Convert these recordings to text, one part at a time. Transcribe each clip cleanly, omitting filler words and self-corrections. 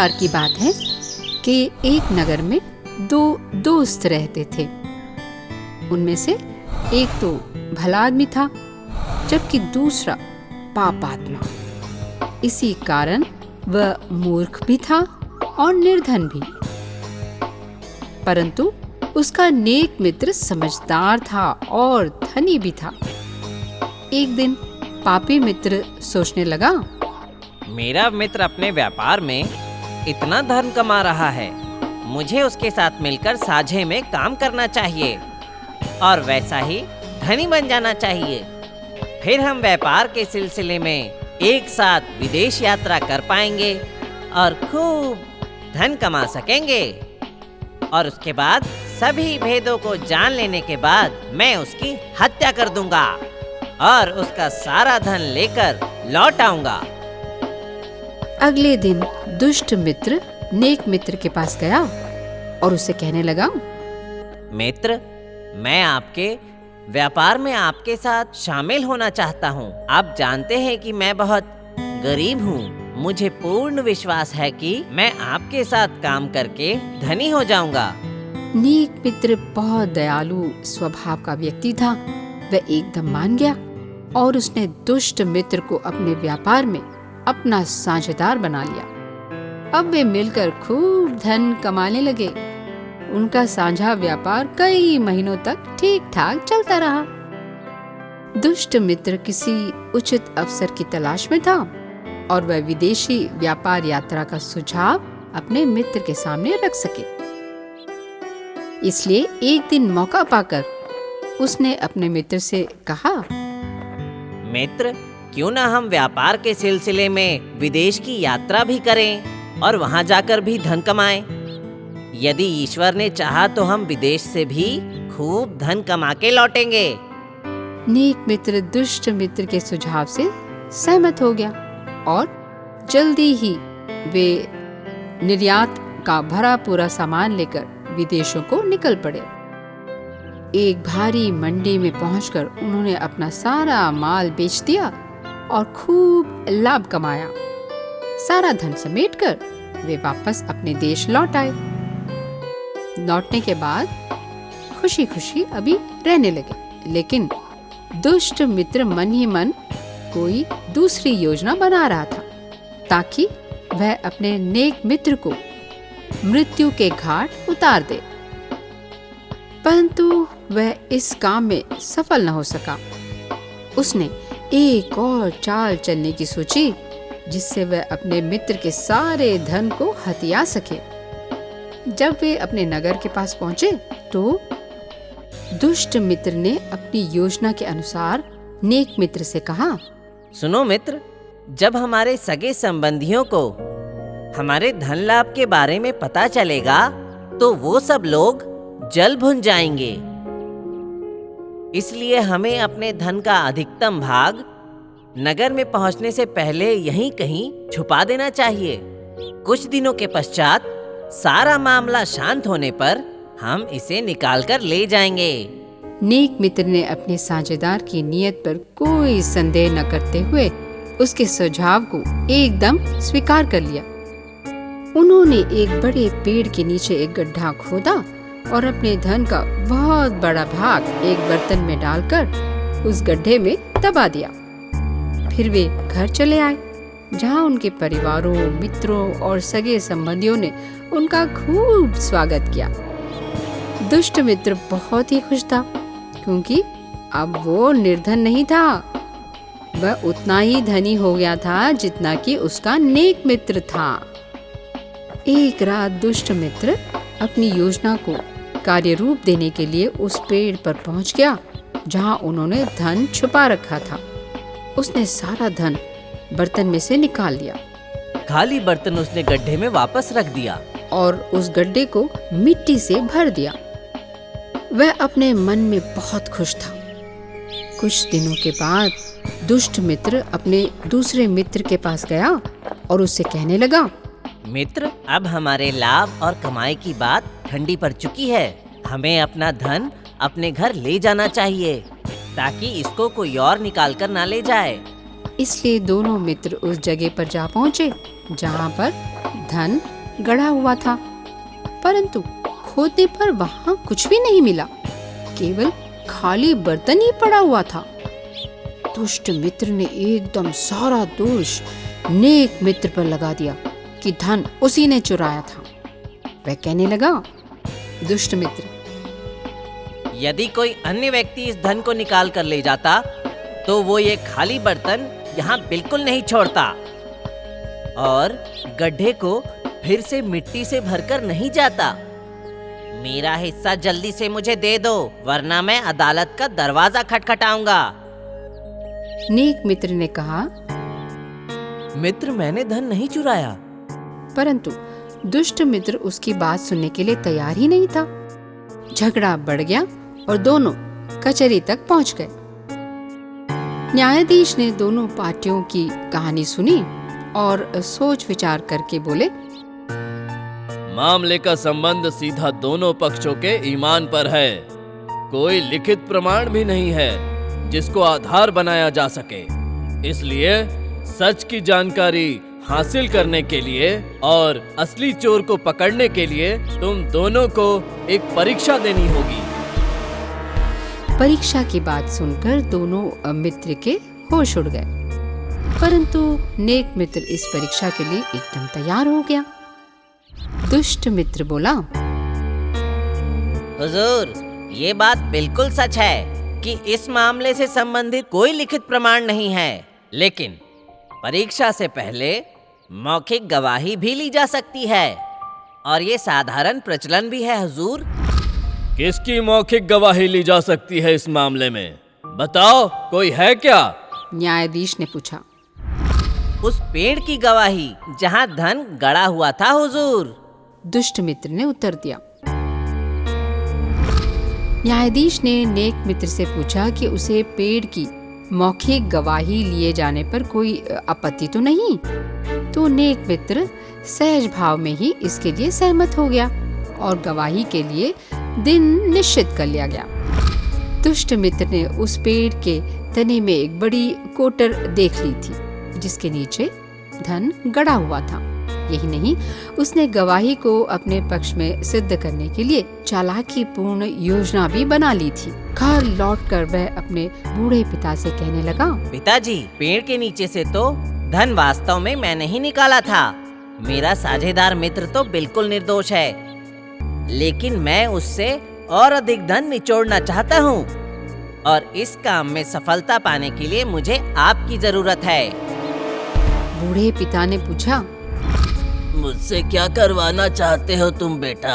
बार की बात है कि एक नगर में दो दोस्त रहते थे। उनमें से एक तो भला आदमी था, जबकि दूसरा पाप आत्मा। इसी कारण वह मूर्ख भी था और निर्धन भी। परंतु उसका नेक मित्र समझदार था और धनी भी था। एक दिन पापी मित्र सोचने लगा, मेरा मित्र अपने व्यापार में इतना धन कमा रहा है, मुझे उसके साथ मिलकर साझे में काम करना चाहिए और वैसा ही धनी बन जाना चाहिए। फिर हम व्यापार के सिलसिले में एक साथ विदेश यात्रा कर पाएंगे और खूब धन कमा सकेंगे। और उसके बाद सभी भेदों को जान लेने के बाद मैं उसकी हत्या कर दूंगा और उसका सारा धन लेकर लौट आऊंगा। अगले दिन दुष्ट मित्र नेक मित्र के पास गया और उसे कहने लगा, मित्र, मैं आपके व्यापार में आपके साथ शामिल होना चाहता हूँ। आप जानते हैं कि मैं बहुत गरीब हूँ। मुझे पूर्ण विश्वास है कि मैं आपके साथ काम करके धनी हो जाऊंगा। नेक मित्र बहुत दयालु स्वभाव का व्यक्ति था। वह एकदम मान गया और उसने दुष्ट मित्र को अपने व्यापार में अपना साझेदार बना लिया। अब वे मिलकर खूब धन कमाने लगे। उनका साझा व्यापार कई महीनों तक ठीक ठाक चलता रहा। दुष्ट मित्र किसी उचित अवसर की तलाश में था और वह विदेशी व्यापार यात्रा का सुझाव अपने मित्र के सामने रख सके। इसलिए एक दिन मौका पाकर उसने अपने मित्र से कहा, मित्र, क्यों ना हम व्यापार के सिलसिले में विदेश की यात्रा भी करें और वहां जाकर भी धन कमाएं। यदि ईश्वर ने चाहा तो हम विदेश से भी खूब धन कमा के लौटेंगे। नेक मित्र दुष्ट मित्र के सुझाव से सहमत हो गया और जल्दी ही वे निर्यात का भरा पूरा सामान लेकर विदेशों को निकल पड़े। एक भारी मंडी में पहुंचकर उन्होंने अपना सारा माल बेच दिया और खूब लाभ कमाया। सारा धन समेटकर वे वापस अपने देश लौट आए। लौटने के बाद खुशी खुशी अभी रहने लगे, लेकिन दुष्ट मित्र मन ही मन कोई दूसरी योजना बना रहा था ताकि वह अपने नेक मित्र को मृत्यु के घाट उतार दे। परंतु वह इस काम में सफल न हो सका। उसने एक और चाल चलने की सोची जिससे वह अपने मित्र के सारे धन को हथिया सके। जब वे अपने नगर के पास पहुंचे तो दुष्ट मित्र ने अपनी योजना के अनुसार नेक मित्र से कहा, सुनो मित्र, जब हमारे सगे संबंधियों को हमारे धन लाभ के बारे में पता चलेगा तो वो सब लोग जल भुन जाएंगे। इसलिए हमें अपने धन का अधिकतम भाग नगर में पहुंचने से पहले यहीं कहीं छुपा देना चाहिए। कुछ दिनों के पश्चात सारा मामला शांत होने पर हम इसे निकालकर ले जाएंगे। नेक मित्र ने अपने साझेदार की नीयत पर कोई संदेह न करते हुए उसके सुझाव को एकदम स्वीकार कर लिया। उन्होंने एक बड़े पेड़ के नीचे एक गड्ढा खोदा और अपने धन का बहुत बड़ा भाग एक बर्तन में डालकर उस गड्ढे में दबा दिया। फिर वे घर चले आए, जहां उनके परिवारों, मित्रों और सगे संबंधियों ने उनका खूब स्वागत किया। दुष्ट मित्र बहुत ही खुश था क्योंकि अब वो निर्धन नहीं था। वह उतना ही धनी हो गया था जितना कि उसका नेक मित्र था। एक रात दुष्ट मित्र अपनी योजना को कार्य रूप देने के लिए उस पेड़ पर पहुंच गया जहां उन्होंने धन छुपा रखा था। उसने सारा धन बर्तन में से निकाल लिया। खाली बर्तन उसने गड्ढे में वापस रख दिया और उस गड्ढे को मिट्टी से भर दिया। वह अपने मन में बहुत खुश था। कुछ दिनों के बाद दुष्ट मित्र अपने दूसरे मित्र के पास गया और उससे कहने लगा, मित्र, अब हमारे लाभ और कमाई की बात ठंडी पड़ चुकी है। हमें अपना धन अपने घर ले जाना चाहिए ताकि इसको कोई और निकाल कर ना ले जाए। इसलिए दोनों मित्र उस जगह पर जा पहुंचे जहां पर धन गड़ा हुआ था, परंतु खोदने पर वहां कुछ भी नहीं मिला, केवल खाली बर्तन ही पड़ा हुआ था। दुष्ट मित्र ने एकदम सारा दोष नेक मित्र पर लगा दिया कि धन उसी ने चुराया था। वह कहने लगा, दुष्ट मित्र, यदि कोई अन्य व्यक्ति इस धन को निकाल कर ले जाता तो वो ये खाली बर्तन यहाँ बिल्कुल नहीं छोड़ता और गड्ढे को फिर से मिट्टी से भरकर नहीं जाता। मेरा हिस्सा जल्दी से मुझे दे दो, वरना मैं अदालत का दरवाजा खटखटाऊंगा। नेक मित्र ने कहा, मित्र, मैंने धन नहीं चुराया। परंतु दुष्ट मित्र उसकी बात सुनने के लिए तैयार ही नहीं था। झगड़ा बढ़ गया और दोनों कचहरी तक पहुंच गए। न्यायाधीश ने दोनों पार्टियों की कहानी सुनी और सोच विचार करके बोले, मामले का संबंध सीधा दोनों पक्षों के ईमान पर है। कोई लिखित प्रमाण भी नहीं है जिसको आधार बनाया जा सके। इसलिए सच की जानकारी हासिल करने के लिए और असली चोर को पकड़ने के लिए तुम दोनों को एक परीक्षा देनी होगी। परीक्षा की बात सुनकर दोनों मित्र के होश उड़ गए, परंतु नेक मित्र इस परीक्षा के लिए एकदम तैयार हो गया। दुष्ट मित्र बोला, हुजूर, ये बात बिल्कुल सच है कि इस मामले से संबंधित कोई लिखित प्रमाण नहीं है, लेकिन परीक्षा से पहले मौखिक गवाही भी ली जा सकती है और ये साधारण प्रचलन भी है। हुजूर, किसकी मौखिक गवाही ली जा सकती है इस मामले में? बताओ, कोई है क्या? न्यायाधीश ने पूछा। उस पेड़ की गवाही जहाँ धन गड़ा हुआ था, हुजूर। दुष्ट मित्र ने उत्तर दिया। न्यायाधीश ने नेक मित्र से पूछा कि उसे पेड़ की मौखिक गवाही लिए जाने पर कोई आपत्ति तो नहीं। तो नेक मित्र सहज भाव में ही इसके लिए सहमत हो गया और गवाही के लिए दिन निश्चित कर लिया गया। दुष्ट मित्र ने उस पेड़ के तने में एक बड़ी कोटर देख ली थी जिसके नीचे धन गड़ा हुआ था। यही नहीं, उसने गवाही को अपने पक्ष में सिद्ध करने के लिए चालाकी पूर्ण योजना भी बना ली थी। घर लौटकर वह अपने बूढ़े पिता से कहने लगा, पिताजी, पेड़ के नीचे से तो धन वास्तव में मैंने ही निकाला था। मेरा साझेदार मित्र तो बिल्कुल निर्दोष है, लेकिन मैं उससे और अधिक धन निचोड़ना चाहता हूँ और इस काम में सफलता पाने के लिए मुझे आपकी जरूरत है। बूढ़े पिता ने पूछा, मुझसे क्या करवाना चाहते हो तुम बेटा?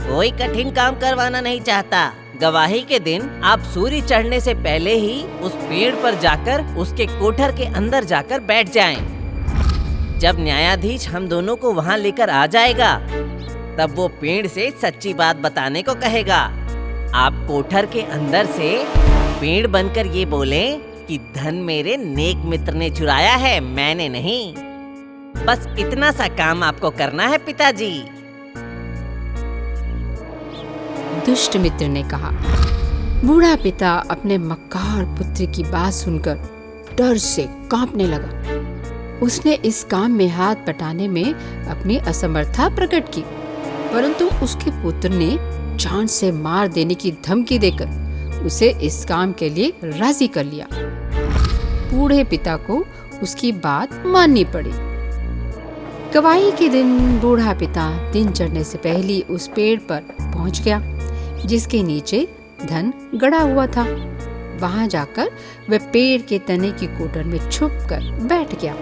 कोई कठिन काम करवाना नहीं चाहता। गवाही के दिन आप सूर्य चढ़ने से पहले ही उस पेड़ पर जाकर उसके कोठर के अंदर जाकर बैठ जाएं। जब न्यायाधीश हम दोनों को वहां लेकर आ जाएगा, तब वो पेड़ से सच्ची बात बताने को कहेगा। आप कोठर के अंदर से पेड़ बनकर ये बोलें कि धन मेरे नेक मित्र ने चुराया है, मैंने नहीं। बस इतना सा काम आपको करना है पिताजी। दुष्ट मित्र ने कहा। बूढ़ा पिता अपने मक्कार पुत्र की बात सुनकर डर से कांपने लगा। उसने इस काम में हाथ बटाने में अपनी असमर्थता प्रकट की, परंतु उसके पुत्र ने जान से मार देने की धमकी देकर उसे इस काम के लिए राजी कर लिया। बूढ़े पिता को उसकी बात माननी पड़ी। गवाही के दिन बूढ़ा पिता दिन चढ़ने से पहले उस पेड़ पर पहुंच गया जिसके नीचे धन गड़ा हुआ था। वहां जाकर वह पेड़ के तने की कोटर में छुपकर बैठ गया।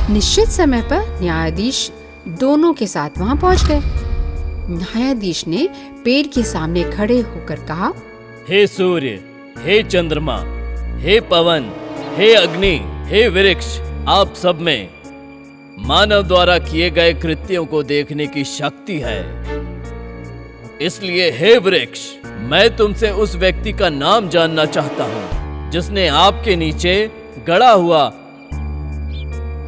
निश्चित समय पर न्यायाधीश दोनों के साथ वहां पहुंच गए। न्यायाधीश ने पेड़ के सामने खड़े होकर कहा, हे सूर्य, हे चंद्रमा, हे पवन, हे अग्नि, हे वृक्ष, आप सब में मानव द्वारा किए गए कृत्यों को देखने की शक्ति है। इसलिए हे वृक्ष, मैं तुमसे उस व्यक्ति का नाम जानना चाहता हूँ जिसने आपके नीचे गड़ा हुआ।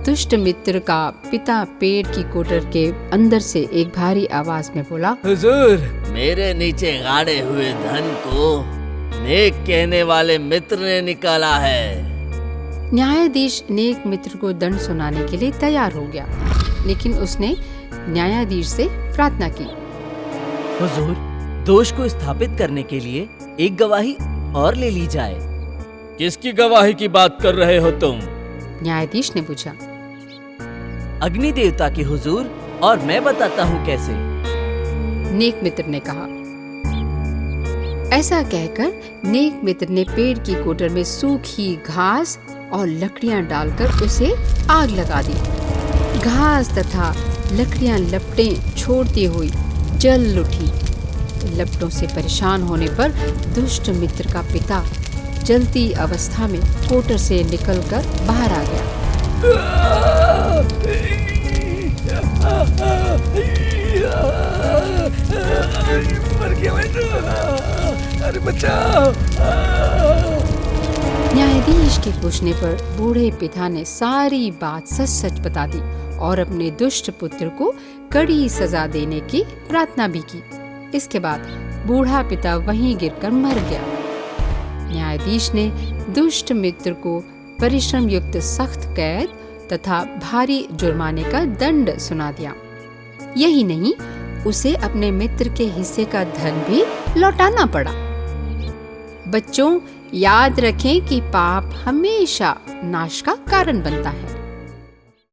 दुष्ट मित्र का पिता पेड़ की कोटर के अंदर से एक भारी आवाज में बोला, हुजूर, मेरे नीचे गाड़े हुए धन को नेक कहने वाले मित्र ने निकाला है। न्यायाधीश नेक मित्र को दंड सुनाने के लिए तैयार हो गया, लेकिन उसने न्यायाधीश से प्रार्थना की। हुजूर, दोष को स्थापित करने के लिए एक गवाही और ले ली जाए। किसकी गवाही की बात कर रहे हो तुम? न्यायाधीश ने पूछा। अग्नि देवता की हुजूर, और मैं बताता हूँ कैसे। नेक मित्र ने कहा। ऐसा कहकर नेक मित्र ने पेड़ की कोटर में सूखी घास और लकड़ियां डालकर उसे आग लगा दी। घास तथा लकड़ियां लपटें छोड़ती हुई जल उठी। लपटों से परेशान होने पर दुष्ट मित्र का पिता जलती अवस्था में कोटर से निकलकर बाहर आ गया। अरे बचाओ! न्यायाधीश के पूछने पर बूढ़े पिता ने सारी बात सच सच बता दी और अपने दुष्ट पुत्र को कड़ी सजा देने की प्रार्थना भी की। इसके बाद बूढ़ा पिता वहीं गिरकर मर गया। न्यायाधीश ने दुष्ट मित्र को परिश्रम युक्त सख्त कैद तथा भारी जुर्माने का दंड सुना दिया। यही नहीं, उसे अपने मित्र के हिस्से का धन भी लौटाना पड़ा। बच्चों, याद रखें कि पाप हमेशा नाश का कारण बनता है।